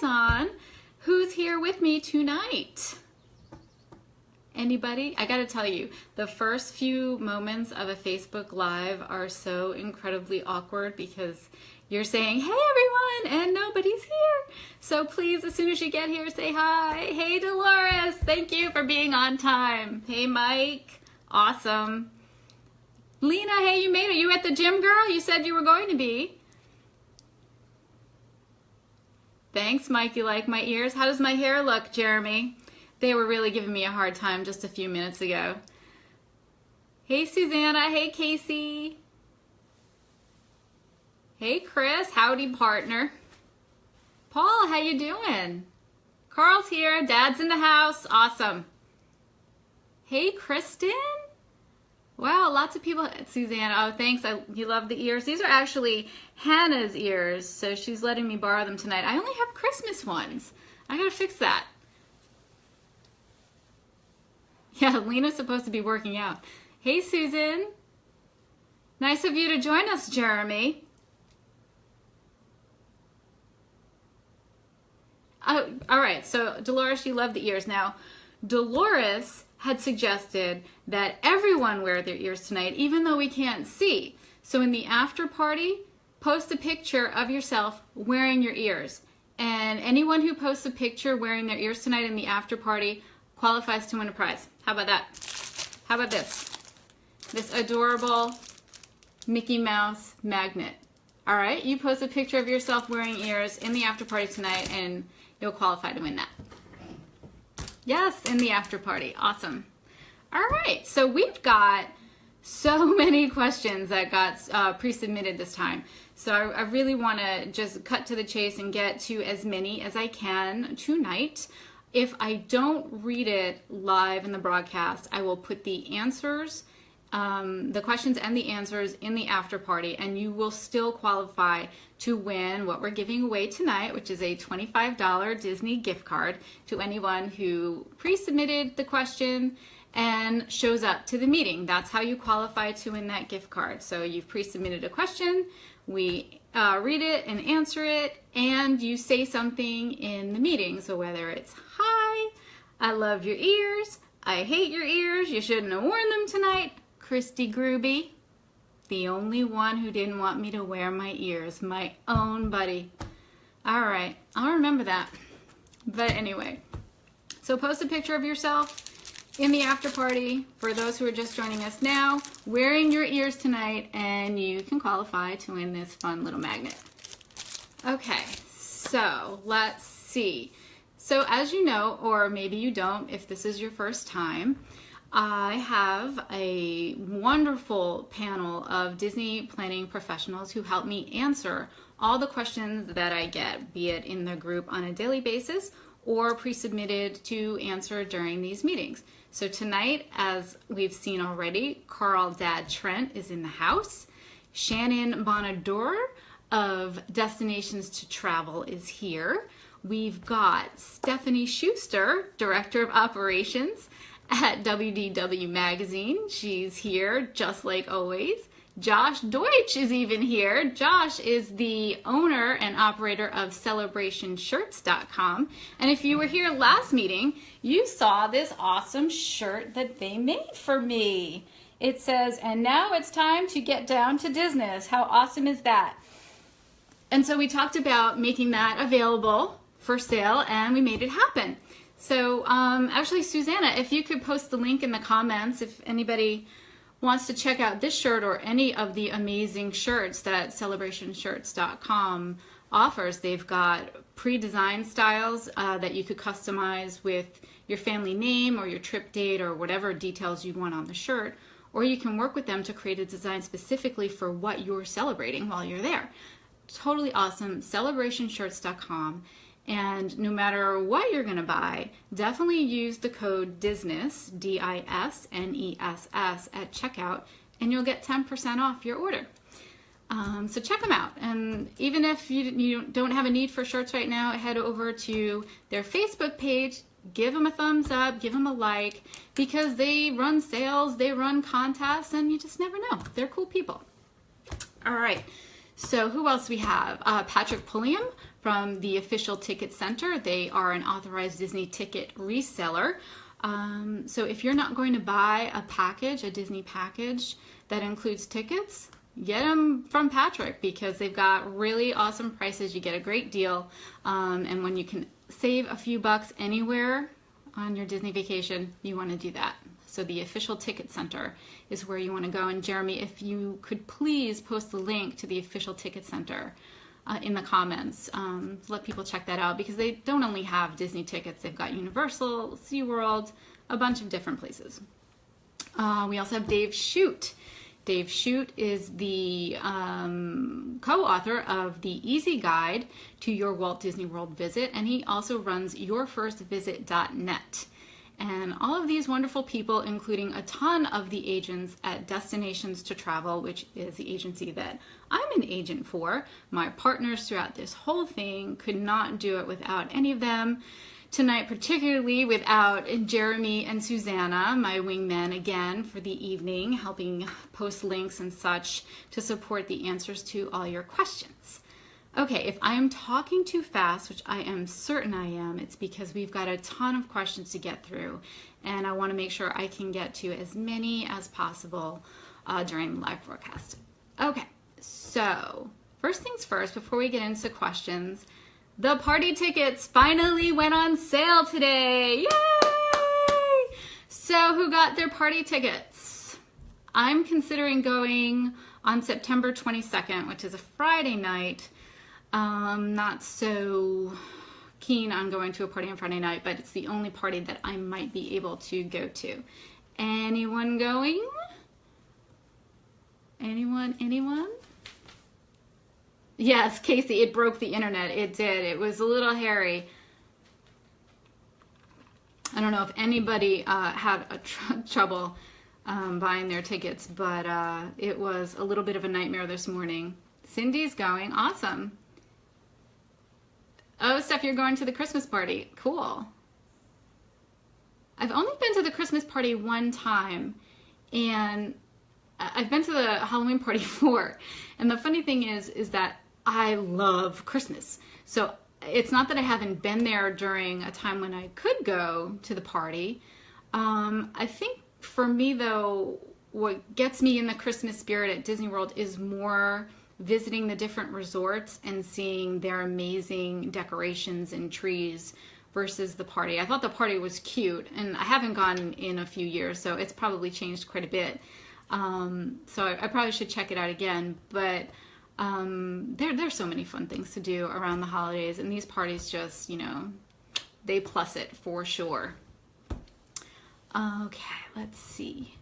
ears on. Who's here with me tonight? Anybody? I gotta tell you, the first few moments of a Facebook Live are so incredibly awkward because you're saying, hey everyone, and nobody's here. So please, as soon as you get here, say hi. Hey Dolores, thank you for being on time. Hey Mike, awesome. Lena, hey, you made it. You at the gym, girl? You said you were going to be. Thanks, Mike, you like my ears? How does my hair look, Jeremy? They were really giving me a hard time just a few minutes ago. Hey, Susanna. Hey, Casey. Hey, Chris. Howdy, partner. Paul, how you doing? Carl's here. Dad's in the house. Awesome. Hey, Kristen. Wow, lots of people. Susanna, oh, thanks. You love the ears. These are actually Hannah's ears, so she's letting me borrow them tonight. I only have Christmas ones. I gotta fix that. Yeah, Lena's supposed to be working out. Hey, Susan. Nice of you to join us, Jeremy. Oh, all right, so Dolores, you love the ears. Now, Dolores had suggested that everyone wear their ears tonight, even though we can't see. So in the after party, post a picture of yourself wearing your ears. And anyone who posts a picture wearing their ears tonight in the after party qualifies to win a prize. How about that? How about this? This adorable Mickey Mouse magnet. All right, you post a picture of yourself wearing ears in the after party tonight and you'll qualify to win that. Yes, in the after party. Awesome. All right, so we've got so many questions that got pre-submitted this time. So I really want to just cut to the chase and get to as many as I can tonight. If I don't read it live in the broadcast, I will put the answers, the questions and the answers in the after party, and you will still qualify to win what we're giving away tonight, which is a $25 Disney gift card to anyone who pre-submitted the question and shows up to the meeting. That's how you qualify to win that gift card. So you've pre-submitted a question, we read it and answer it, and you say something in the meeting. So whether it's, hi, I love your ears, I hate your ears, you shouldn't have worn them tonight, Christy Gruby, the only one who didn't want me to wear my ears, my own buddy. All right, I'll remember that. But anyway, so post a picture of yourself in the after party for those who are just joining us now, wearing your ears tonight, and you can qualify to win this fun little magnet. Okay, so let's see. So as you know, or maybe you don't if this is your first time, I have a wonderful panel of Disney planning professionals who help me answer all the questions that I get, be it in the group on a daily basis or pre-submitted to answer during these meetings. So tonight, as we've seen already, Carl Dad Trent is in the house. Shannon Bonador of Destinations to Travel is here. We've got Stephanie Schuster, Director of Operations at WDW Magazine. She's here, just like always. Josh Deutsch is even here. Josh is the owner and operator of celebrationshirts.com. And if you were here last meeting, you saw this awesome shirt that they made for me. It says, and now it's time to get down to Disness. How awesome is that? And so we talked about making that available for sale, and we made it happen. So actually, Susanna, if you could post the link in the comments if anybody wants to check out this shirt or any of the amazing shirts that celebrationshirts.com offers. They've got pre-designed styles that you could customize with your family name or your trip date or whatever details you want on the shirt, or you can work with them to create a design specifically for what you're celebrating while you're there. Totally awesome. celebrationshirts.com. And no matter what you're going to buy, definitely use the code DISNESS, D-I-S-N-E-S-S, at checkout, and you'll get 10% off your order. So check them out. And even if you don't have a need for shirts right now, head over to their Facebook page, give them a thumbs up, give them a like, because they run sales, they run contests, and you just never know. They're cool people. All right. So who else we have? Patrick Pulliam from the Official Ticket Center. They are an authorized Disney ticket reseller. So if you're not going to buy a package, a Disney package that includes tickets, get them from Patrick because they've got really awesome prices. You get a great deal. And when you can save a few bucks anywhere on your Disney vacation, you want to do that. So the Official Ticket Center is where you want to go. And Jeremy, if you could please post the link to the Official Ticket Center in the comments. Let people check that out because they don't only have Disney tickets. They've got Universal, SeaWorld, a bunch of different places. We also have Dave Shute. Dave Shute is the co-author of the Easy Guide to Your Walt Disney World Visit, and he also runs YourFirstVisit.net. And all of these wonderful people, including a ton of the agents at Destinations to Travel, which is the agency that I'm an agent for. My partners throughout this whole thing could not do it without any of them. Tonight, particularly without Jeremy and Susanna, my wingmen, again, for the evening, helping post links and such to support the answers to all your questions. Okay, if I am talking too fast, which I am certain I am, it's because we've got a ton of questions to get through, and I want to make sure I can get to as many as possible during the live broadcast. Okay, so first things first, before we get into questions, the party tickets finally went on sale today. Yay! So who got their party tickets? I'm considering going on September 22nd, which is a Friday night. Not so keen on going to a party on Friday night, but it's the only party that I might be able to go to. Anyone going? Anyone? Yes, Casey, it broke the internet. It did. It was a little hairy. I don't know if anybody had trouble buying their tickets, but it was a little bit of a nightmare this morning. Cindy's going. Awesome. Oh, Steph, you're going to the Christmas party. Cool. I've only been to the Christmas party one time, and I've been to the Halloween party 4. And the funny thing is that I love Christmas. So it's not that I haven't been there during a time when I could go to the party. I think for me, though, what gets me in the Christmas spirit at Disney World is more visiting the different resorts and seeing their amazing decorations and trees versus the party. I thought the party was cute, and I haven't gone in a few years, so it's probably changed quite a bit. So I probably should check it out again, but there's so many fun things to do around the holidays, and these parties just, they plus it for sure. Okay, let's see.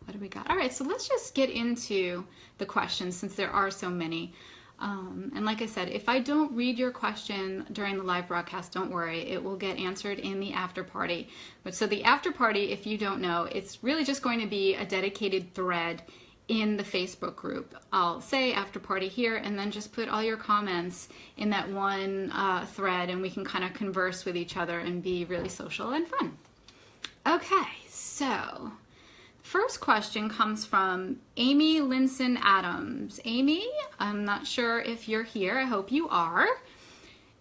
What do we got? All right, so let's just get into the questions since there are so many. And like I said, if I don't read your question during the live broadcast, don't worry, it will get answered in the after party. But so the after party, if you don't know, it's really just going to be a dedicated thread in the Facebook group. I'll say after party here and then just put all your comments in that one thread, and we can kind of converse with each other and be really social and fun. Okay, so first question comes from Amy Linson Adams. Amy, I'm not sure if you're here. I hope you are.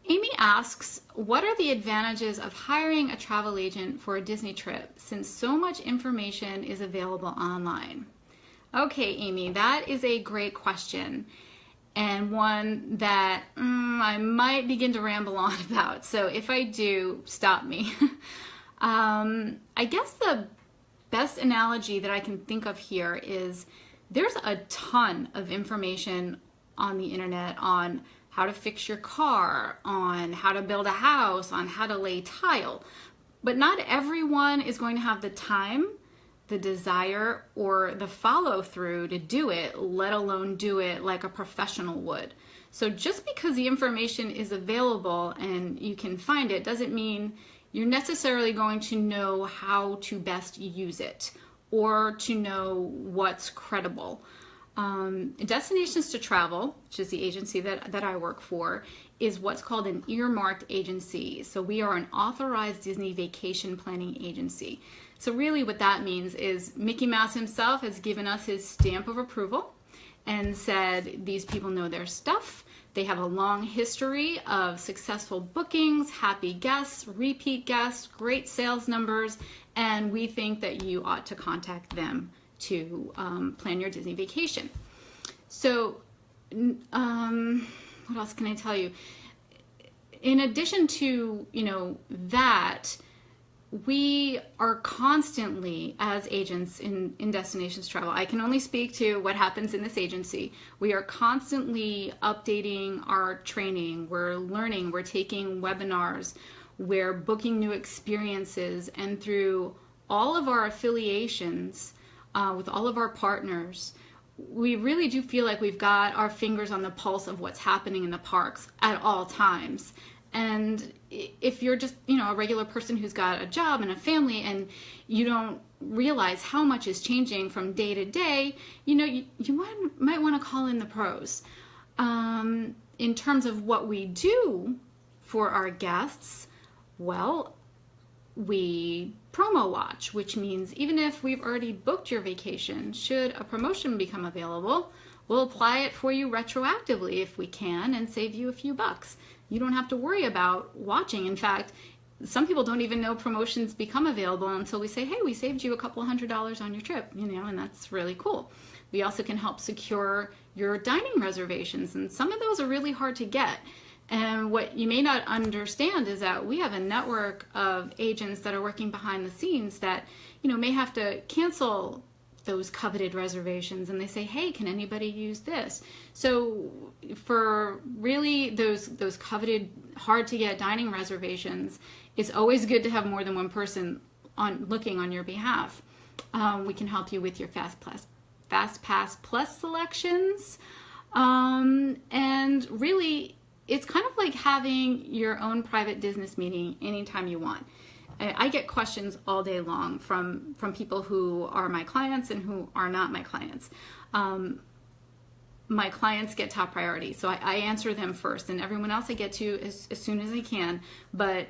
Amy asks, what are the advantages of hiring a travel agent for a Disney trip since so much information is available online? Okay, Amy, that is a great question, and one that I might begin to ramble on about. So if I do, stop me. I guess the best analogy that I can think of here is there's a ton of information on the internet on how to fix your car, on how to build a house, on how to lay tile. But not everyone is going to have the time, the desire, or the follow through to do it, let alone do it like a professional would. So just because the information is available and you can find it doesn't mean you're necessarily going to know how to best use it or to know what's credible. Destinations to Travel, which is the agency that I work for, is what's called an earmarked agency. So we are an authorized Disney vacation planning agency. So really what that means is Mickey Mouse himself has given us his stamp of approval and said these people know their stuff. They have a long history of successful bookings, happy guests, repeat guests, great sales numbers, and we think that you ought to contact them to plan your Disney vacation. So what else can I tell you? In addition to, that, we are constantly, as agents in Destinations Travel, I can only speak to what happens in this agency. We are constantly updating our training. We're learning, we're taking webinars, we're booking new experiences, and through all of our affiliations with all of our partners, we really do feel like we've got our fingers on the pulse of what's happening in the parks at all times. And if you're just, a regular person who's got a job and a family and you don't realize how much is changing from day to day, you might want to call in the pros. In terms of what we do for our guests, well, we promo watch, which means even if we've already booked your vacation, should a promotion become available, we'll apply it for you retroactively if we can and save you a few bucks. You don't have to worry about watching. In fact, some people don't even know promotions become available until we say, hey, we saved you a couple $100s on your trip, and that's really cool. We also can help secure your dining reservations, and some of those are really hard to get. And what you may not understand is that we have a network of agents that are working behind the scenes that, may have to cancel those coveted reservations, and they say, hey, can anybody use this? So for really those coveted, hard to get dining reservations, it's always good to have more than one person looking on your behalf. We can help you with your Fast Pass Plus selections, and really it's kind of like having your own private Disness meeting anytime you want. I get questions all day long from people who are my clients and who are not my clients. My clients get top priority, so I answer them first, and everyone else I get to as soon as I can, but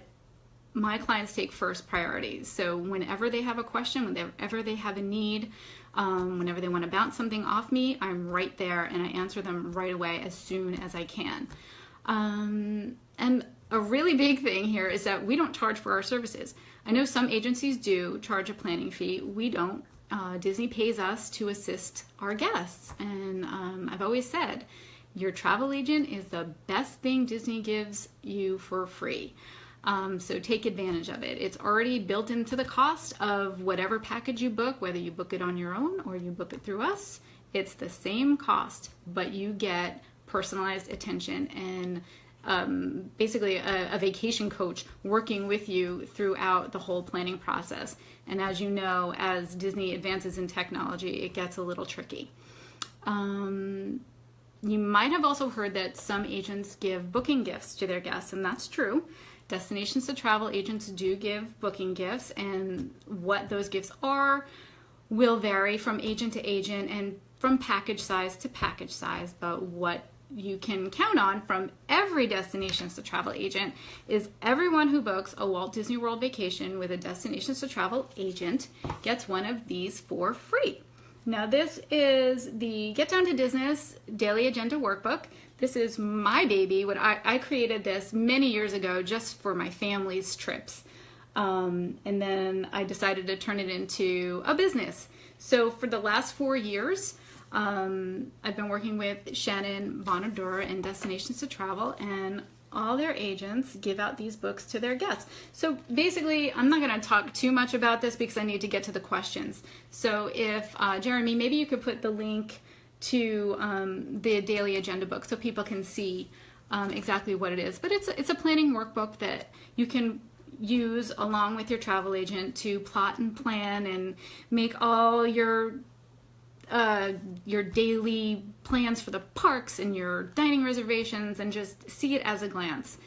my clients take first priority. So whenever they have a question, whenever they have a need, whenever they want to bounce something off me, I'm right there and I answer them right away as soon as I can. And a really big thing here is that we don't charge for our services. I know some agencies do charge a planning fee. We don't. Disney pays us to assist our guests. And I've always said, your travel agent is the best thing Disney gives you for free. So take advantage of it. It's already built into the cost of whatever package you book, whether you book it on your own or you book it through us. It's the same cost, but you get personalized attention and basically a vacation coach working with you throughout the whole planning process. And as you know, as Disney advances in technology, it gets a little tricky. You might have also heard that some agents give booking gifts to their guests, and that's true. Destinations to Travel agents do give booking gifts, and what those gifts are will vary from agent to agent and from package size to package size, but what you can count on from every Destinations to Travel agent is everyone who books a Walt Disney World vacation with a Destinations to Travel agent gets one of these for free. Now this is the Get Down to Disness Daily Agenda Workbook. This is my baby. I created this many years ago just for my family's trips. And then I decided to turn it into a business. So for the last 4 years, I've been working with Shannon Bonadura and Destinations to Travel, and all their agents give out these books to their guests. So basically, I'm not going to talk too much about this because I need to get to the questions. So if, Jeremy, maybe you could put the link to the Daily Agenda book so people can see exactly what it is. But it's a planning workbook that you can use along with your travel agent to plot and plan and make all your daily plans for the parks and your dining reservations, and just see it at a glance.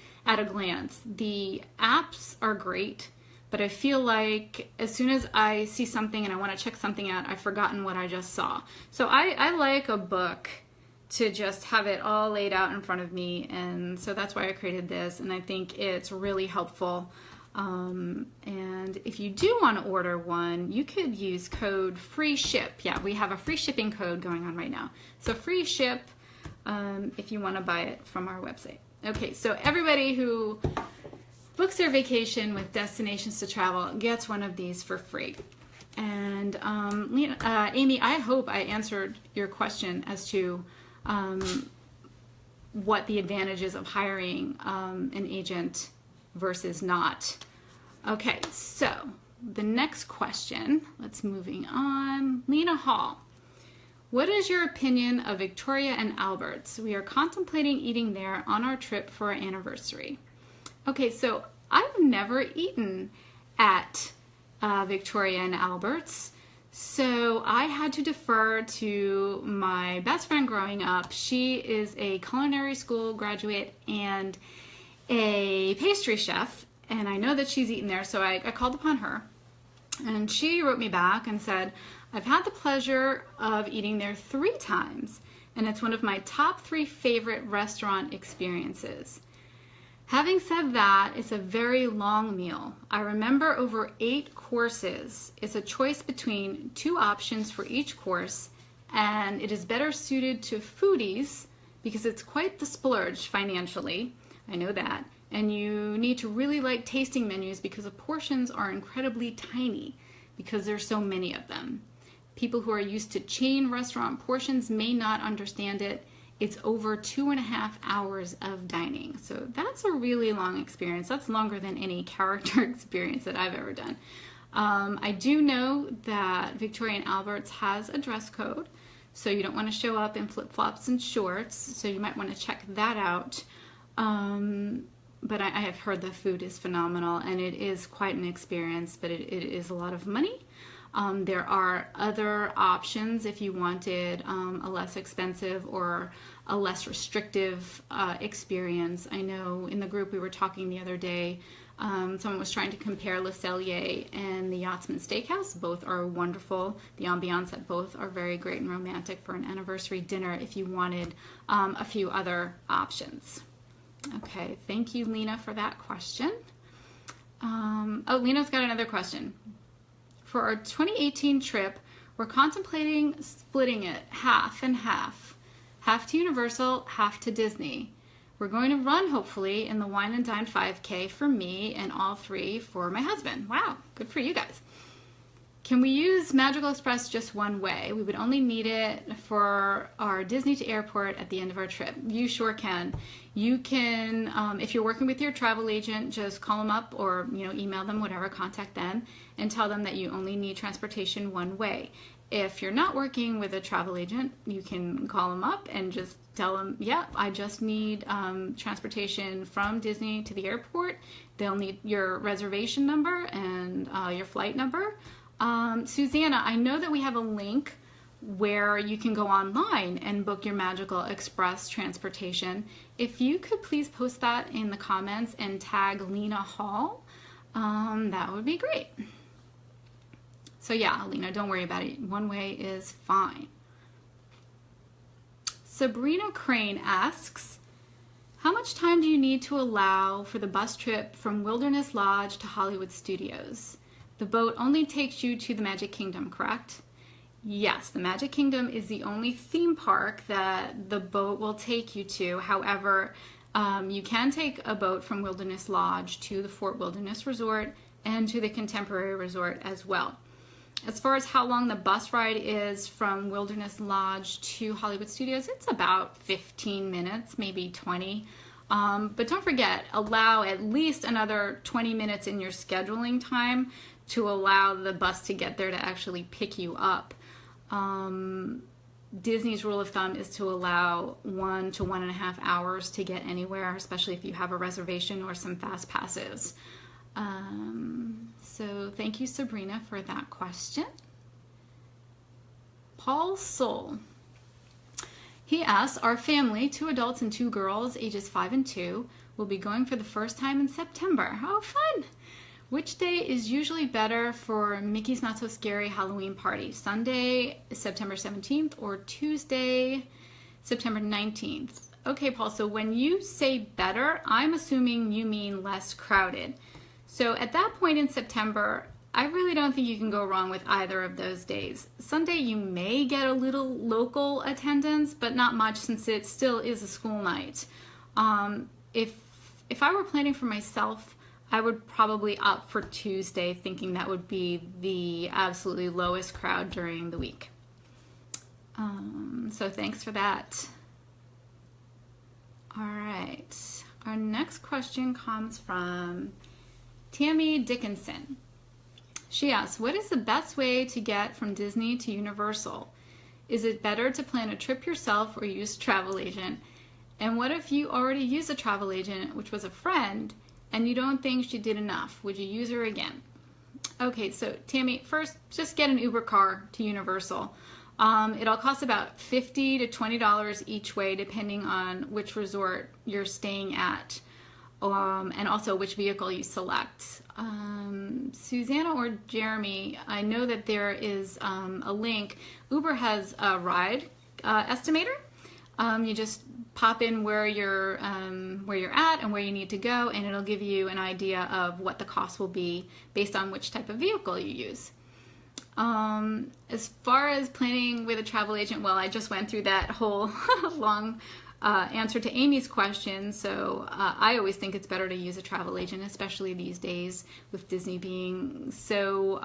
The apps are great, but I feel like as soon as I see something and I want to check something out, I've forgotten what I just saw. So I like a book to just have it all laid out in front of me, and so that's why I created this, and I think it's really helpful. And if you do want to order one, you could use code FREESHIP. Yeah, we have a free shipping code going on right now. So free ship if you want to buy it from our website. Okay, so everybody who books their vacation with Destinations to Travel gets one of these for free. And Amy, I hope I answered your question as to what the advantages of hiring an agent versus not. Okay, so the next question, let's moving on. Lena Hall, what is your opinion of Victoria and Albert's? We are contemplating eating there on our trip for our anniversary. Okay, so I've never eaten at Victoria and Albert's, so I had to defer to my best friend growing up. She is a culinary school graduate and a pastry chef, and I know that she's eaten there, so I called upon her, and she wrote me back and said, I've had the pleasure of eating there 3 times, and it's one of my top 3 favorite restaurant experiences. Having said that, it's a very long meal. I remember over 8 courses. It's a choice between 2 options for each course, and it is better suited to foodies because it's quite the splurge financially. I know that. And you need to really like tasting menus because the portions are incredibly tiny because there's so many of them. People who are used to chain restaurant portions may not understand it. It's over 2.5 hours of dining. So that's a really long experience. That's longer than any character experience that I've ever done. I do know that Victoria and Albert's has a dress code, so you don't want to show up in flip-flops and shorts, so you might want to check that out. But I have heard the food is phenomenal, and it is quite an experience, but it is a lot of money. There are other options if you wanted a less expensive or a less restrictive experience. I know in the group we were talking the other day, someone was trying to compare Le Cellier and the Yachtsman Steakhouse. Both are wonderful. The ambiance at both are very great and romantic for an anniversary dinner if you wanted a few other options. Okay, thank you, Lena, for that question. Oh, Lena's got another question. For our 2018 trip, we're contemplating splitting it half and half. Half to Universal, half to Disney. We're going to run, hopefully, in the Wine and Dine 5K for me and all 3 for my husband. Wow, good for you guys. Can we use Magical Express just one way? We would only need it for our Disney to airport at the end of our trip. You sure can. You can, if you're working with your travel agent, just call them up or email them, whatever, contact them, and tell them that you only need transportation one way. If you're not working with a travel agent, you can call them up and just tell them, yeah, I just need transportation from Disney to the airport. They'll need your reservation number and your flight number. Susanna, I know that we have a link where you can go online and book your Magical Express transportation. If you could please post that in the comments and tag Lena Hall, that would be great. So yeah, Lena, don't worry about it. One way is fine. Sabrina Crane asks, how much time do you need to allow for the bus trip from Wilderness Lodge to Hollywood Studios? The boat only takes you to the Magic Kingdom, correct? Yes, the Magic Kingdom is the only theme park that the boat will take you to. However, you can take a boat from Wilderness Lodge to the Fort Wilderness Resort and to the Contemporary Resort as well. As far as how long the bus ride is from Wilderness Lodge to Hollywood Studios, it's about 15 minutes, maybe 20. But don't forget, allow at least another 20 minutes in your scheduling time to allow the bus to get there to actually pick you up. Disney's rule of thumb is to allow 1 to 1.5 hours to get anywhere, especially if you have a reservation or some fast passes. So thank you, Sabrina, for that question. Paul Soul. He asks, our family, 2 adults and 2 girls, ages 5 and 2, will be going for the first time in September. Oh, fun! Which day is usually better for Mickey's Not So Scary Halloween party? Sunday, September 17th, or Tuesday, September 19th? Okay, Paul, so when you say better, I'm assuming you mean less crowded. So at that point in September, I really don't think you can go wrong with either of those days. Sunday you may get a little local attendance, but not much since it still is a school night. If I were planning for myself, I would probably opt for Tuesday, thinking that would be the absolutely lowest crowd during the week. So thanks for that. All right, our next question comes from Tammy Dickinson. She asks, what is the best way to get from Disney to Universal? Is it better to plan a trip yourself or use a travel agent? And what if you already use a travel agent, which was a friend, and you don't think she did enough? Would you use her again? Okay, so Tammy, first, just get an Uber car to Universal. It'll cost about $50 to $20 each way, depending on which resort you're staying at. And also which vehicle you select. Susanna or Jeremy, I know that there is a link. Uber has a ride estimator. You just pop in where you're at and where you need to go, and it'll give you an idea of what the cost will be based on which type of vehicle you use. As far as planning with a travel agent, well, I just went through that whole long answer to Amy's question, so I always think it's better to use a travel agent, especially these days with Disney being so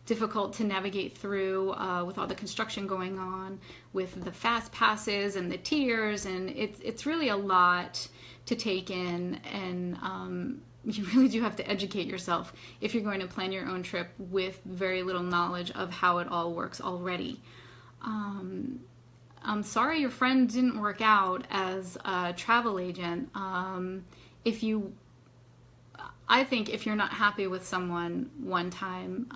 difficult to navigate through with all the construction going on, with the fast passes and the tiers, and it's really a lot to take in, and you really do have to educate yourself if you're going to plan your own trip with very little knowledge of how it all works already. I'm sorry your friend didn't work out as a travel agent. I think if you're not happy with someone one time,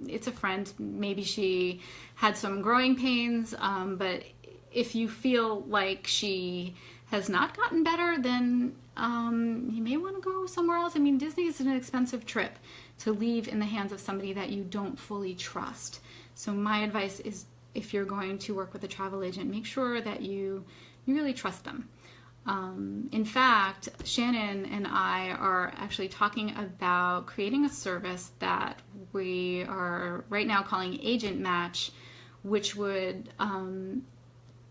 it's a friend, maybe she had some growing pains, but if you feel like she has not gotten better, then you may want to go somewhere else. I mean, Disney is an expensive trip to leave in the hands of somebody that you don't fully trust. So my advice is, if you're going to work with a travel agent, make sure that you really trust them. In fact, Shannon and I are actually talking about creating a service that we are right now calling Agent Match, which would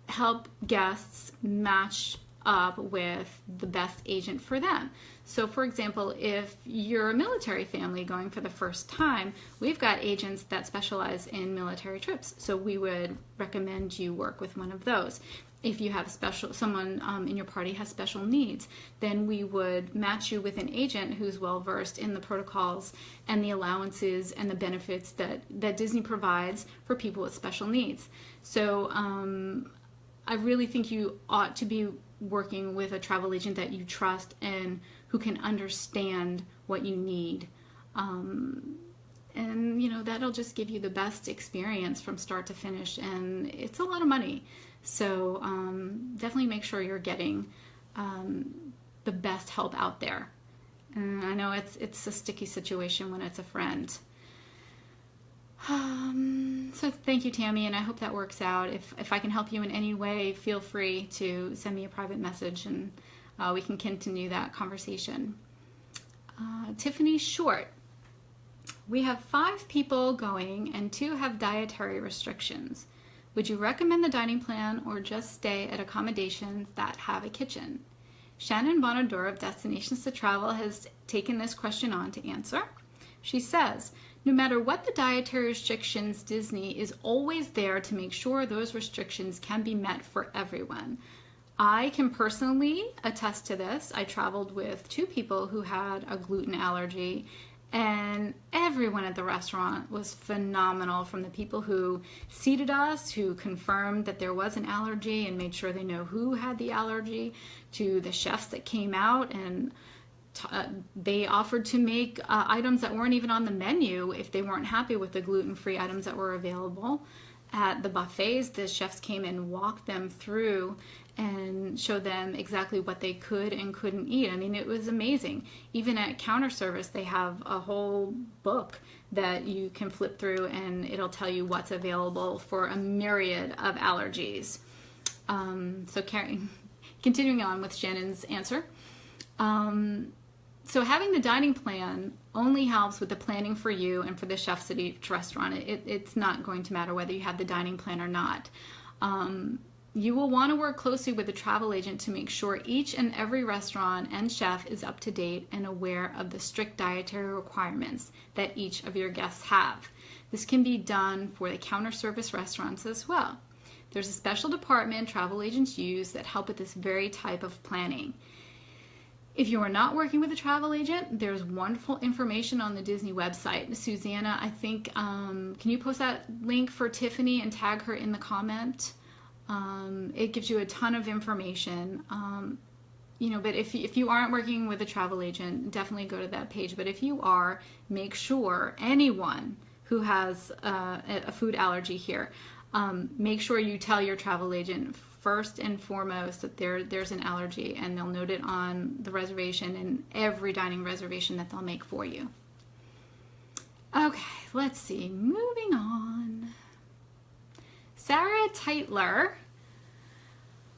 help guests match up with the best agent for them. So for example, if you're a military family going for the first time, we've got agents that specialize in military trips. So we would recommend you work with one of those. If you have someone in your party has special needs, then we would match you with an agent who's well versed in the protocols and the allowances and the benefits that Disney provides for people with special needs. So I really think you ought to be working with a travel agent that you trust and who can understand what you need. And that'll just give you the best experience from start to finish, and it's a lot of money. So definitely make sure you're getting the best help out there. And I know it's a sticky situation when it's a friend. So thank you, Tammy, and I hope that works out. If I can help you in any way, feel free to send me a private message, and we can continue that conversation. Tiffany Short. We have 5 people going and 2 have dietary restrictions. Would you recommend the dining plan or just stay at accommodations that have a kitchen? Shannon Bonador of Destinations to Travel has taken this question on to answer. She says, no matter what the dietary restrictions, Disney is always there to make sure those restrictions can be met for everyone. I can personally attest to this. I traveled with 2 people who had a gluten allergy, and everyone at the restaurant was phenomenal, from the people who seated us, who confirmed that there was an allergy and made sure they know who had the allergy, to the chefs that came out and they offered to make items that weren't even on the menu if they weren't happy with the gluten-free items that were available. At the buffets, the chefs came and walked them through and showed them exactly what they could and couldn't eat. I mean, it was amazing. Even at counter service, they have a whole book that you can flip through and it'll tell you what's available for a myriad of allergies. Continuing on with Shannon's answer. So having the dining plan only helps with the planning for you and for the chefs at each restaurant. It's not going to matter whether you have the dining plan or not. You will want to work closely with a travel agent to make sure each and every restaurant and chef is up to date and aware of the strict dietary requirements that each of your guests have. This can be done for the counter service restaurants as well. There's a special department travel agents use that help with this very type of planning. If you are not working with a travel agent, there's wonderful information on the Disney website. Susanna, I think, can you post that link for Tiffany and tag her in the comment? It gives you a ton of information. But if you aren't working with a travel agent, definitely go to that page. But if you are, make sure anyone who has a food allergy here, make sure you tell your travel agent first and foremost that there's an allergy, and they'll note it on the reservation and every dining reservation that they'll make for you. Okay, let's see. Moving on. Sarah Teitler.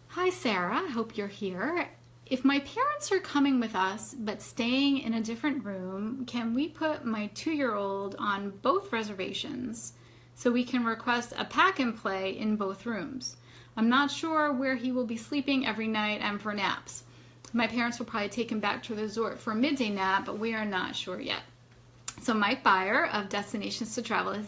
Hi, Sarah. I hope you're here. If my parents are coming with us but staying in a different room, can we put my 2-year-old on both reservations so we can request a pack and play in both rooms? I'm not sure where he will be sleeping every night and for naps. My parents will probably take him back to the resort for a midday nap, but we are not sure yet. So Mike Beyer of Destinations to Travel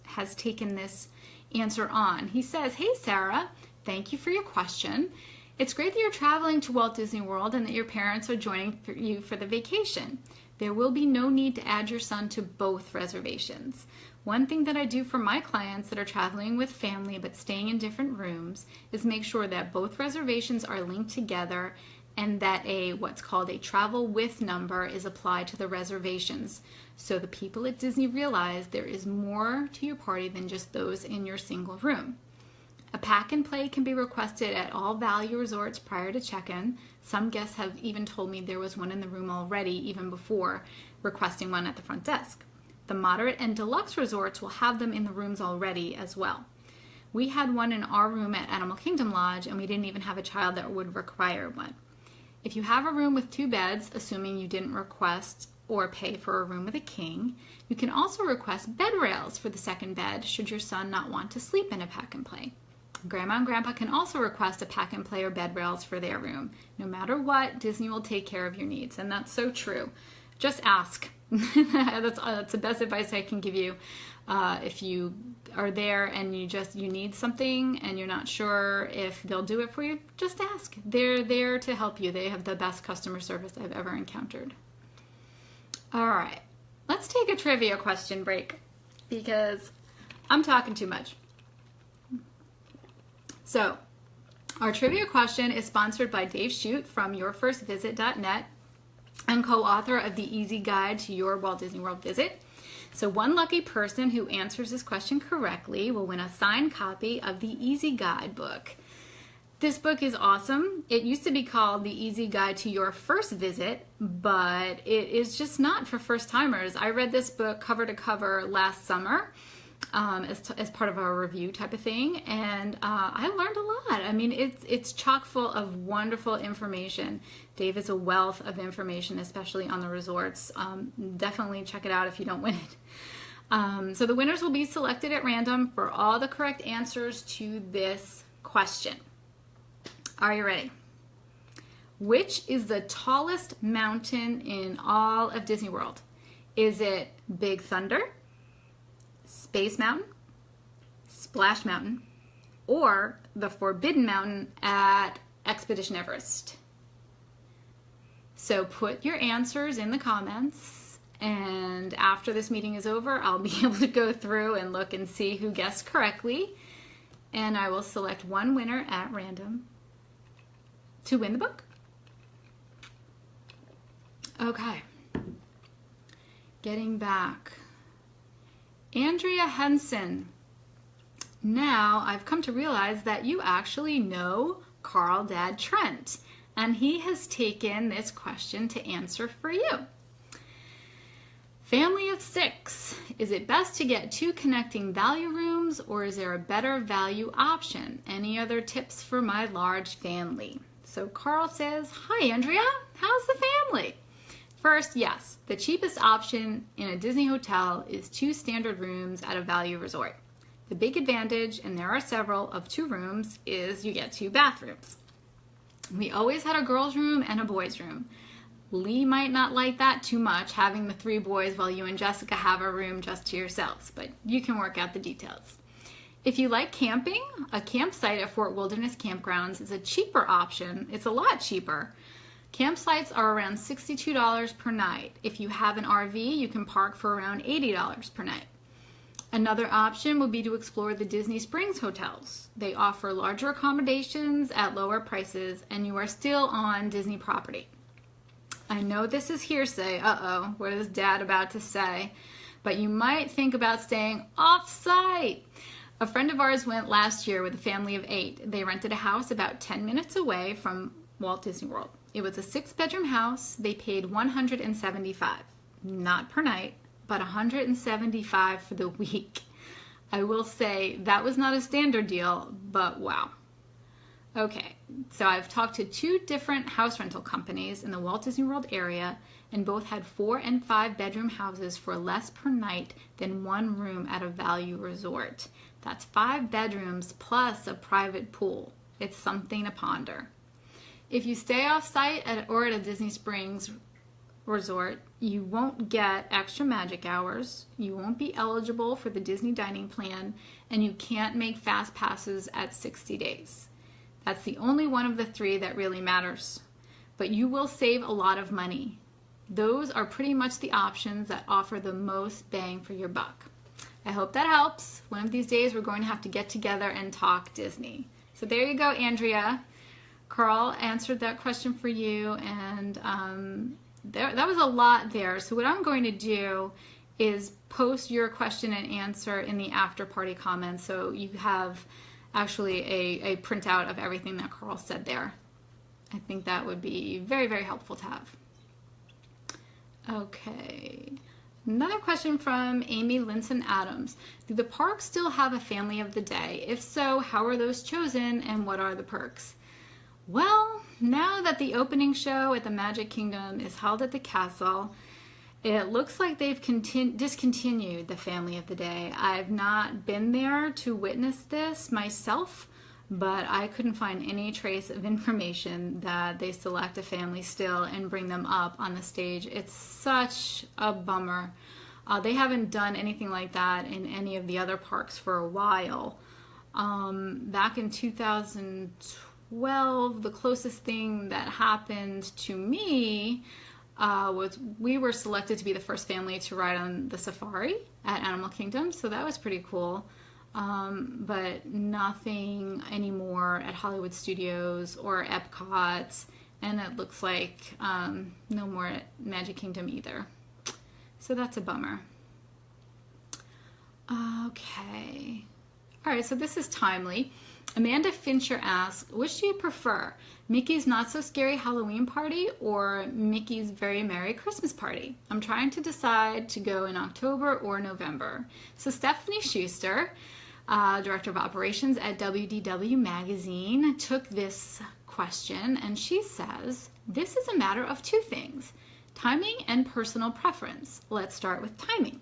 has taken this answer on. He says, hey Sarah, thank you for your question. It's great that you're traveling to Walt Disney World and that your parents are joining you for the vacation. There will be no need to add your son to both reservations. One thing that I do for my clients that are traveling with family but staying in different rooms is make sure that both reservations are linked together and that what's called a travel with number is applied to the reservations. So the people at Disney realize there is more to your party than just those in your single room. A pack and play can be requested at all value resorts prior to check-in. Some guests have even told me there was one in the room already even before requesting one at the front desk. The moderate and deluxe resorts will have them in the rooms already as well. We had one in our room at Animal Kingdom Lodge, and we didn't even have a child that would require one. If you have a room with 2 beds, assuming you didn't request or pay for a room with a king, you can also request bed rails for the second bed should your son not want to sleep in a pack and play. Grandma and Grandpa can also request a pack and play or bed rails for their room. No matter what, Disney will take care of your needs, and that's so true. Just ask. That's the best advice I can give you. If you are there and you need something and you're not sure if they'll do it for you, just ask. They're there to help you. They have the best customer service I've ever encountered. All right, let's take a trivia question break because I'm talking too much. So, our trivia question is sponsored by Dave Shute from yourfirstvisit.net and co-author of the Easy Guide to Your Walt Disney World Visit. So one lucky person who answers this question correctly will win a signed copy of the Easy Guide book. This book is awesome. It used to be called the Easy Guide to Your First Visit, but it is just not for first-timers. I read this book cover to cover last summer as part of our review type of thing, and I learned a lot. I mean, it's chock full of wonderful information. Dave is a wealth of information, especially on the resorts. Definitely check it out if you don't win it. So the winners will be selected at random for all the correct answers to this question. Are you ready? Which is the tallest mountain in all of Disney World? Is it Big Thunder, Space Mountain, Splash Mountain, or the Forbidden Mountain at Expedition Everest? So put your answers in the comments, and after this meeting is over, I'll be able to go through and look and see who guessed correctly, and I will select one winner at random to win the book. Okay, getting back. Andrea Henson. Now, I've come to realize that you actually know Carl Dad Trent, and he has taken this question to answer for you. Family of 6. Is it best to get 2 connecting value rooms, or is there a better value option? Any other tips for my large family? So Carl says, hi Andrea, how's the family? First, yes, the cheapest option in a Disney hotel is 2 standard rooms at a value resort. The big advantage, and there are several, of 2 rooms is you get 2 bathrooms. We always had a girls' room and a boys' room. Lee might not like that too much, having the 3 boys while you and Jessica have a room just to yourselves, but you can work out the details. If you like camping, a campsite at Fort Wilderness Campgrounds is a cheaper option. It's a lot cheaper. Campsites are around $62 per night. If you have an RV, you can park for around $80 per night. Another option would be to explore the Disney Springs hotels. They offer larger accommodations at lower prices, and you are still on Disney property. I know this is hearsay. Uh-oh, what is Dad about to say? But you might think about staying off-site. A friend of ours went last year with a family of 8. They rented a house about 10 minutes away from Walt Disney World. It was a 6-bedroom house. They paid $175, not per night, but $175 for the week. I will say that was not a standard deal, but wow. Okay, so I've talked to 2 different house rental companies in the Walt Disney World area, and both had 4 and 5 bedroom houses for less per night than 1 room at a value resort. That's 5 bedrooms plus a private pool. It's something to ponder. If you stay off-site or at a Disney Springs resort, you won't get extra magic hours, you won't be eligible for the Disney dining plan, and you can't make fast passes at 60 days. That's the only one of the 3 that really matters. But you will save a lot of money. Those are pretty much the options that offer the most bang for your buck. I hope that helps. One of these days we're going to have to get together and talk Disney. So there you go, Andrea. Carl answered that question for you, and that was a lot there. So what I'm going to do is post your question and answer in the after party comments, so you have actually a printout of everything that Carl said there. I think that would be very, very helpful to have. Okay. Another question from Amy Linson Adams. Do the parks still have a family of the day? If so, how are those chosen and what are the perks? Well, now that the opening show at the Magic Kingdom is held at the castle, it looks like they've discontinued the family of the day. I've not been there to witness this myself, but I couldn't find any trace of information that they select a family still and bring them up on the stage. It's such a bummer. They haven't done anything like that in any of the other parks for a while. Back in 2012, the closest thing that happened to me was we were selected to be the first family to ride on the safari at Animal Kingdom, so that was pretty cool. But nothing anymore at Hollywood Studios or Epcot, and it looks like no more at Magic Kingdom either. So that's a bummer. Okay. All right, so this is timely. Amanda Fincher asks, which do you prefer, Mickey's Not So Scary Halloween Party or Mickey's Very Merry Christmas Party? I'm trying to decide to go in October or November. So Stephanie Schuster, Director of Operations at WDW Magazine, took this question, and she says, this is a matter of 2 things, timing and personal preference. Let's start with timing.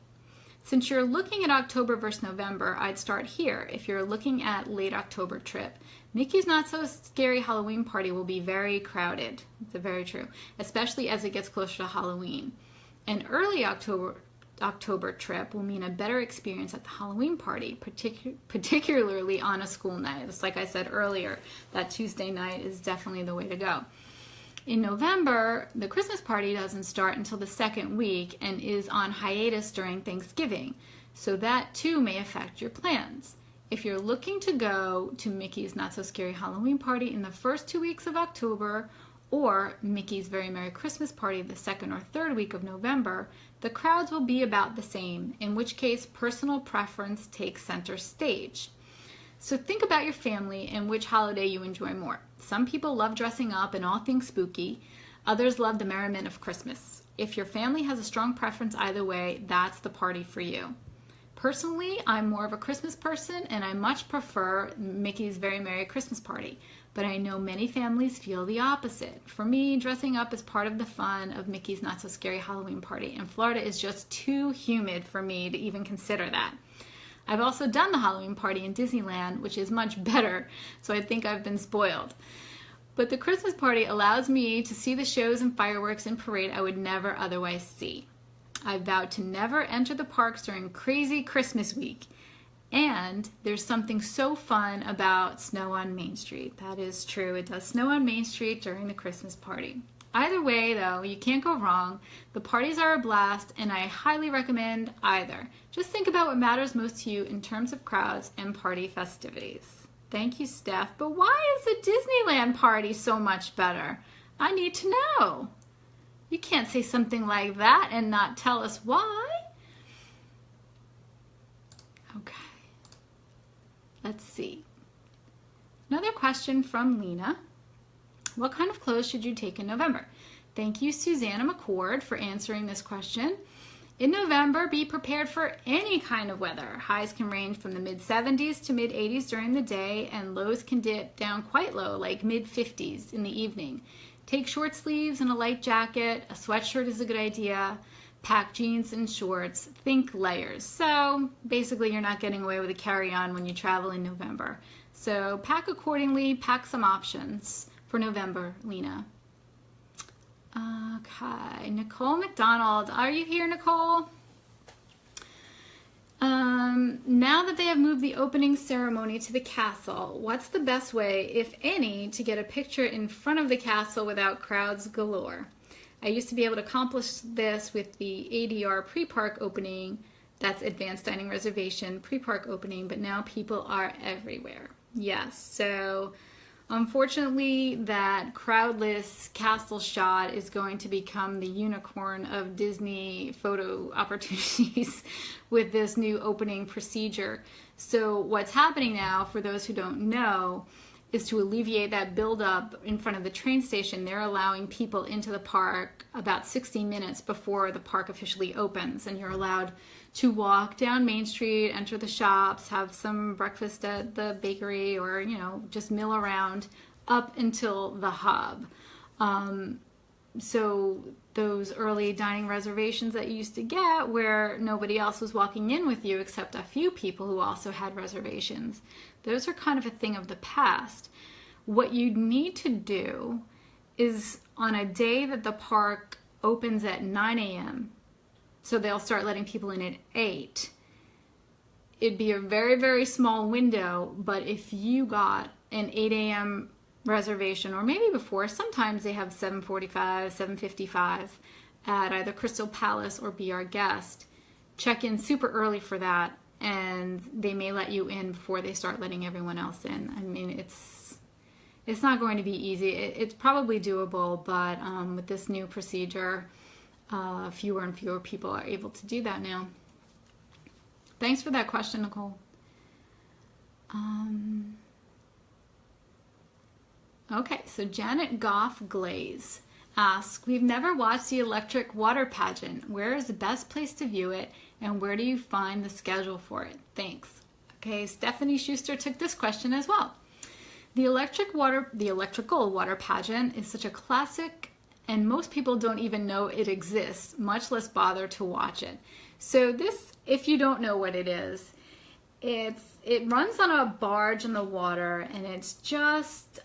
Since you're looking at October versus November, I'd start here. If you're looking at late October trip, Mickey's Not So Scary Halloween Party will be very crowded. It's very true, especially as it gets closer to Halloween. An early October trip will mean a better experience at the Halloween party, particularly on a school night. It's like I said earlier, that Tuesday night is definitely the way to go. In November, the Christmas party doesn't start until the 2nd week and is on hiatus during Thanksgiving, so that too may affect your plans. If you're looking to go to Mickey's Not So Scary Halloween Party in the first 2 weeks of October, or Mickey's Very Merry Christmas Party the 2nd or 3rd week of November, the crowds will be about the same, in which case personal preference takes center stage. So think about your family and which holiday you enjoy more. Some people love dressing up and all things spooky. Others love the merriment of Christmas. If your family has a strong preference either way, that's the party for you. Personally, I'm more of a Christmas person, and I much prefer Mickey's Very Merry Christmas Party. But I know many families feel the opposite. For me, dressing up is part of the fun of Mickey's Not So Scary Halloween Party, and Florida is just too humid for me to even consider that. I've also done the Halloween party in Disneyland, which is much better, so I think I've been spoiled. But the Christmas party allows me to see the shows and fireworks and parade I would never otherwise see. I vowed to never enter the parks during crazy Christmas week. And there's something so fun about snow on Main Street. That is true. It does snow on Main Street during the Christmas party. Either way, though, you can't go wrong. The parties are a blast, and I highly recommend either. Just think about what matters most to you in terms of crowds and party festivities. Thank you, Steph. But why is the Disneyland party so much better? I need to know. You can't say something like that and not tell us why. Okay. Let's see. Another question from Lena. What kind of clothes should you take in November? Thank you, Susanna McCord, for answering this question. In November, be prepared for any kind of weather. Highs can range from the mid-70s to mid-80s during the day, and lows can dip down quite low, like mid-50s in the evening. Take short sleeves and a light jacket. A sweatshirt is a good idea. Pack jeans and shorts. Think layers. So basically, you're not getting away with a carry-on when you travel in November. So pack accordingly. Pack some options for November, Lena. Okay, Nicole McDonald. Are you here, Nicole? Now that they have moved the opening ceremony to the castle, what's the best way, if any, to get a picture in front of the castle without crowds galore? I used to be able to accomplish this with the ADR pre-park opening, that's advanced dining reservation pre-park opening, but now people are everywhere. Yes, so unfortunately that crowdless castle shot is going to become the unicorn of Disney photo opportunities with this new opening procedure. So what's happening now, for those who don't know, is to alleviate that buildup in front of the train station. They're allowing people into the park about 60 minutes before the park officially opens, and you're allowed to walk down Main Street, enter the shops, have some breakfast at the bakery, or, you know, just mill around up until the hub. So those early dining reservations that you used to get where nobody else was walking in with you except a few people who also had reservations, those are kind of a thing of the past. What you need to do is on a day that the park opens at 9 a.m., so they'll start letting people in at 8, it'd be a very, very small window, but if you got an 8 a.m. reservation, or maybe before, sometimes they have 7:45, 7:55 at either Crystal Palace or Be Our Guest. Check in super early for that, and they may let you in before they start letting everyone else in. I mean, it's not going to be easy. It's probably doable, but with this new procedure, fewer and fewer people are able to do that now. Thanks for that question, Nicole. Okay, so Janet Goff Glaze asks, we've never watched the electric water pageant. Where is the best place to view it, and where do you find the schedule for it? Thanks. Okay, Stephanie Schuster took this question as well. The electrical water pageant is such a classic, and most people don't even know it exists, much less bother to watch it. So this, if you don't know what it is, it runs on a barge in the water, and it's just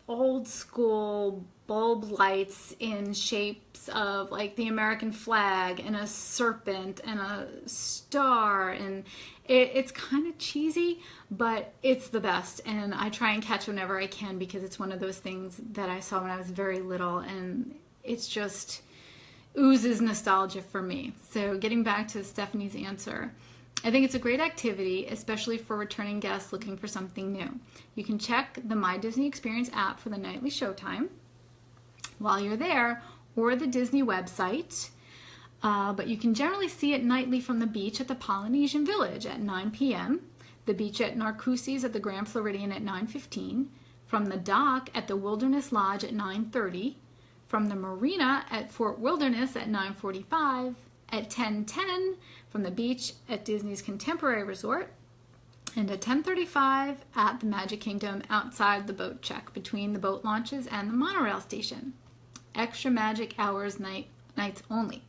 old school bulb lights in shapes of like the American flag and a serpent and a star, and it's kind of cheesy, but it's the best, and I try and catch whenever I can because it's one of those things that I saw when I was very little, and it's just oozes nostalgia for me. So getting back to Stephanie's answer, I think it's a great activity, especially for returning guests looking for something new. You can check the My Disney Experience app for the nightly showtime while you're there, or the Disney website, but you can generally see it nightly from the beach at the Polynesian Village at 9 p.m., the beach at Narcoossee's at the Grand Floridian at 9:15, from the dock at the Wilderness Lodge at 9:30, from the marina at Fort Wilderness at 9:45, at 10:10 from the beach at Disney's Contemporary Resort, and at 10:35 at the Magic Kingdom outside the boat check between the boat launches and the monorail station. Extra magic hours nights only.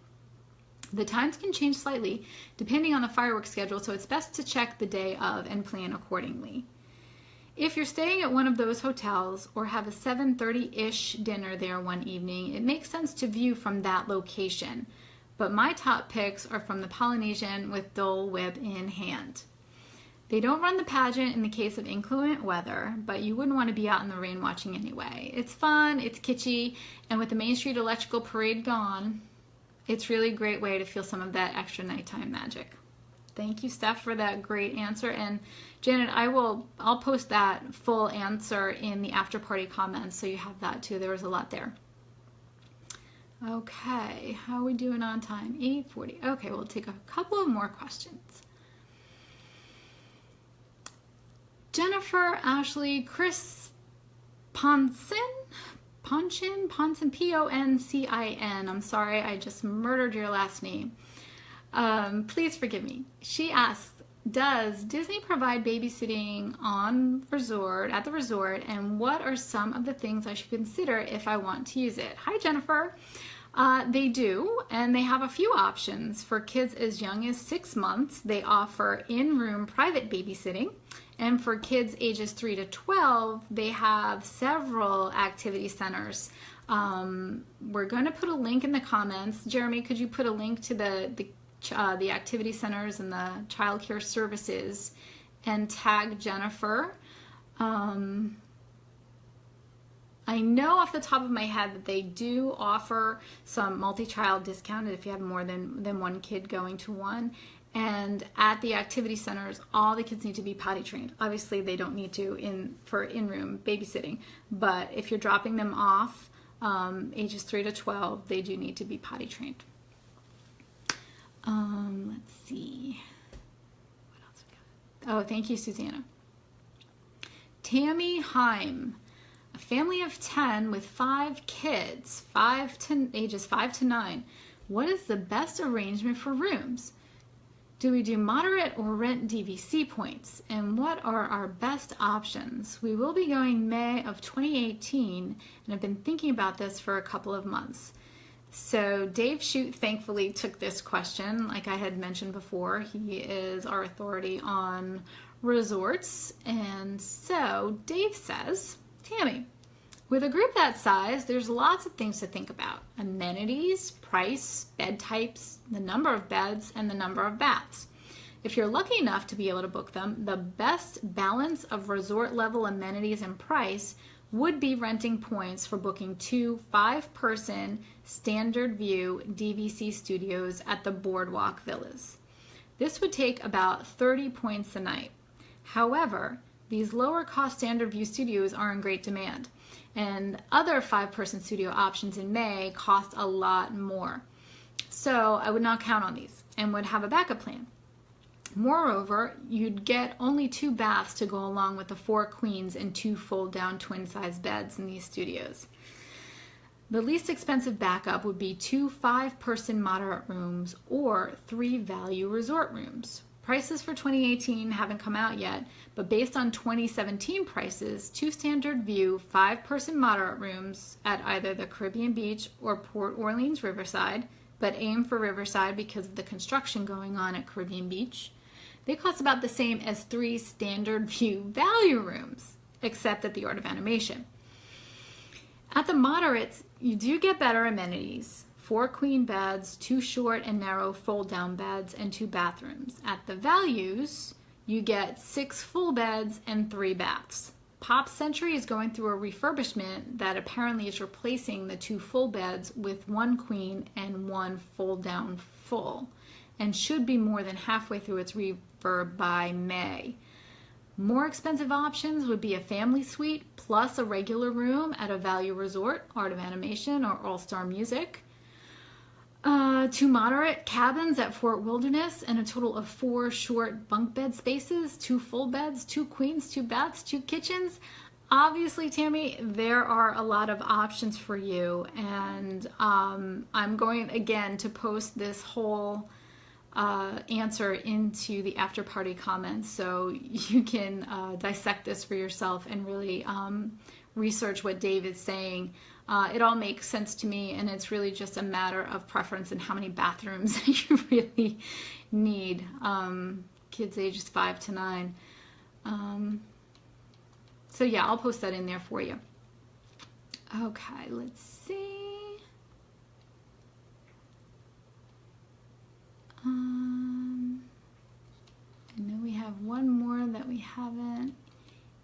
The times can change slightly depending on the fireworks schedule, so it's best to check the day of and plan accordingly. If you're staying at one of those hotels or have a 7:30-ish dinner there one evening, it makes sense to view from that location. But my top picks are from the Polynesian with Dole Whip in hand. They don't run the pageant in the case of inclement weather, but you wouldn't want to be out in the rain watching anyway. It's fun, it's kitschy, and with the Main Street Electrical Parade gone, it's really a great way to feel some of that extra nighttime magic. Thank you, Steph, for that great answer. And Janet, I'll post that full answer in the after party comments, so you have that too. There was a lot there. Okay, how are we doing on time? 8:40. Okay, we'll take a couple of more questions. Jennifer, Ashley, Chris Ponson, Poncin, P-O-N-C-I-N. I'm sorry, I just murdered your last name. Please forgive me. She asks, does Disney provide babysitting at the resort, and what are some of the things I should consider if I want to use it? Hi, Jennifer. They do, and they have a few options. For kids as young as 6 months, they offer in-room private babysitting. And for kids ages 3 to 12, they have several activity centers. We're going to put a link in the comments. Jeremy, could you put a link to the activity centers and the child care services and tag Jennifer? I know off the top of my head that they do offer some multi-child discounted if you have more than one kid going to one. And at the activity centers, all the kids need to be potty trained. Obviously, they don't need to for in-room babysitting, but if you're dropping them off ages 3 to 12, they do need to be potty trained. Let's see. What else we got? Oh, thank you, Susanna. Tammy Heim. A family of 10 with 5 kids, ages 5 to 9. What is the best arrangement for rooms? Do we do moderate or rent DVC points? And what are our best options? We will be going May of 2018, and I've been thinking about this for a couple of months. So Dave Shute thankfully took this question. Like I had mentioned before, he is our authority on resorts. And so Dave says, Tammy, with a group that size, there's lots of things to think about. Amenities, price, bed types, the number of beds, and the number of baths. If you're lucky enough to be able to book them, the best balance of resort level amenities and price would be renting points for booking 2 5-person standard view DVC studios at the Boardwalk Villas. This would take about 30 points a night. However, these lower cost standard view studios are in great demand, and other 5-person studio options in May cost a lot more. So I would not count on these and would have a backup plan. Moreover, you'd get only 2 baths to go along with the 4 queens and 2 fold-down twin-size beds in these studios. The least expensive backup would be 2 5-person moderate rooms or 3 value resort rooms. Prices for 2018 haven't come out yet, but based on 2017 prices, 2 standard view 5-person moderate rooms at either the Caribbean Beach or Port Orleans Riverside, but aim for Riverside because of the construction going on at Caribbean Beach, they cost about the same as 3 standard view value rooms, except at the Art of Animation. At the moderates, you do get better amenities. 4 queen beds, 2 short and narrow fold-down beds, and 2 bathrooms. At the values, you get 6 full beds and 3 baths. Pop Century is going through a refurbishment that apparently is replacing the 2 full beds with 1 queen and 1 fold-down full, and should be more than halfway through its refurb by May. More expensive options would be a family suite plus a regular room at a value resort, Art of Animation, or All Star Music. 2 moderate cabins at Fort Wilderness, and a total of 4 short bunk bed spaces, 2 full beds, 2 queens, 2 baths, 2 kitchens. obviously, Tammy, there are a lot of options for you, and I'm going again to post this whole answer into the after party comments so you can dissect this for yourself and really research what Dave is saying. It all makes sense to me, and it's really just a matter of preference and how many bathrooms you really need. Kids ages 5 to 9. So yeah, I'll post that in there for you. Okay, let's see. I know we have one more that we haven't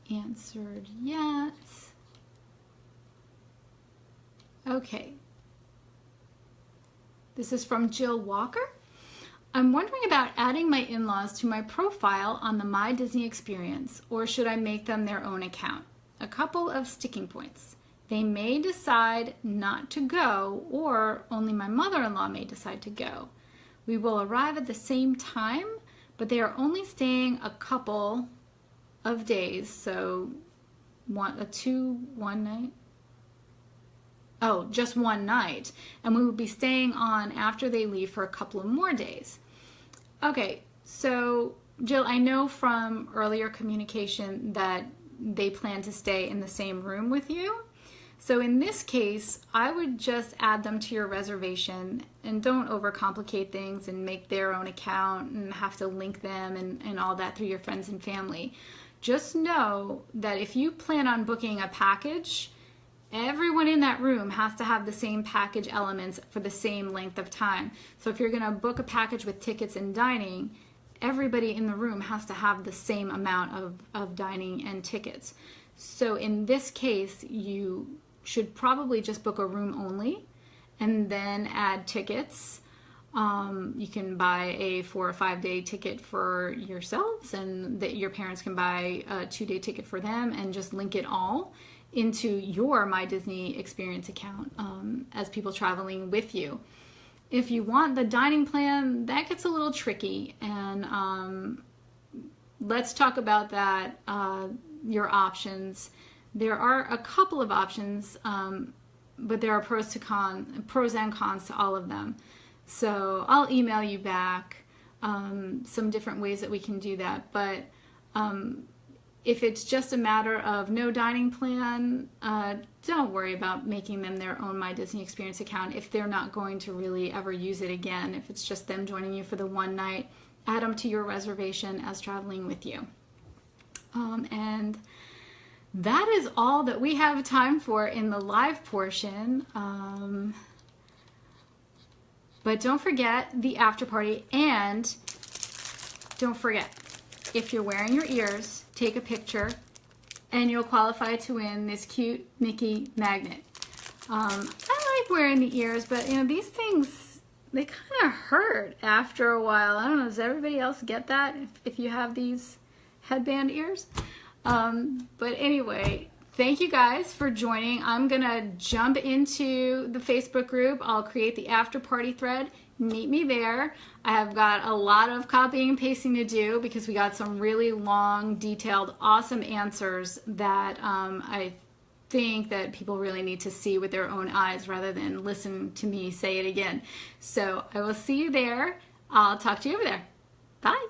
answered yet. Okay. This is from Jill Walker. I'm wondering about adding my in-laws to my profile on the My Disney Experience, or should I make them their own account? A couple of sticking points. They may decide not to go, or only my mother-in-law may decide to go. We will arrive at the same time, but they are only staying a couple of days, so one night? Oh, just one night. And we will be staying on after they leave for a couple of more days. Okay, so Jill, I know from earlier communication that they plan to stay in the same room with you. So in this case, I would just add them to your reservation and don't overcomplicate things and make their own account and have to link them and all that through your friends and family. Just know that if you plan on booking a package, everyone in that room has to have the same package elements for the same length of time. So if you're going to book a package with tickets and dining, everybody in the room has to have the same amount of dining and tickets. So in this case, you should probably just book a room only and then add tickets. You can buy a 4 or 5 day ticket for yourselves, and that your parents can buy a 2-day ticket for them, and just link it all into your My Disney Experience account as people traveling with you. If you want the dining plan, that gets a little tricky, and let's talk about that, your options. There are a couple of options, but there are pros and cons to all of them. So I'll email you back some different ways that we can do that. But if it's just a matter of no dining plan, don't worry about making them their own My Disney Experience account if they're not going to really ever use it again. If it's just them joining you for the one night, add them to your reservation as traveling with you. And that is all that we have time for in the live portion. But don't forget the after party, and don't forget, if you're wearing your ears, take a picture and you'll qualify to win this cute Mickey magnet. I like wearing the ears, but you know, these things, they kind of hurt after a while. I don't know, does everybody else get that if you have these headband ears? But anyway, thank you guys for joining. I'm gonna jump into the Facebook group. I'll create the after party thread. Meet me there. I have got a lot of copying and pasting to do because we got some really long, detailed, awesome answers that I think that people really need to see with their own eyes rather than listen to me say it again. So I will see you there. I'll talk to you over there. Bye.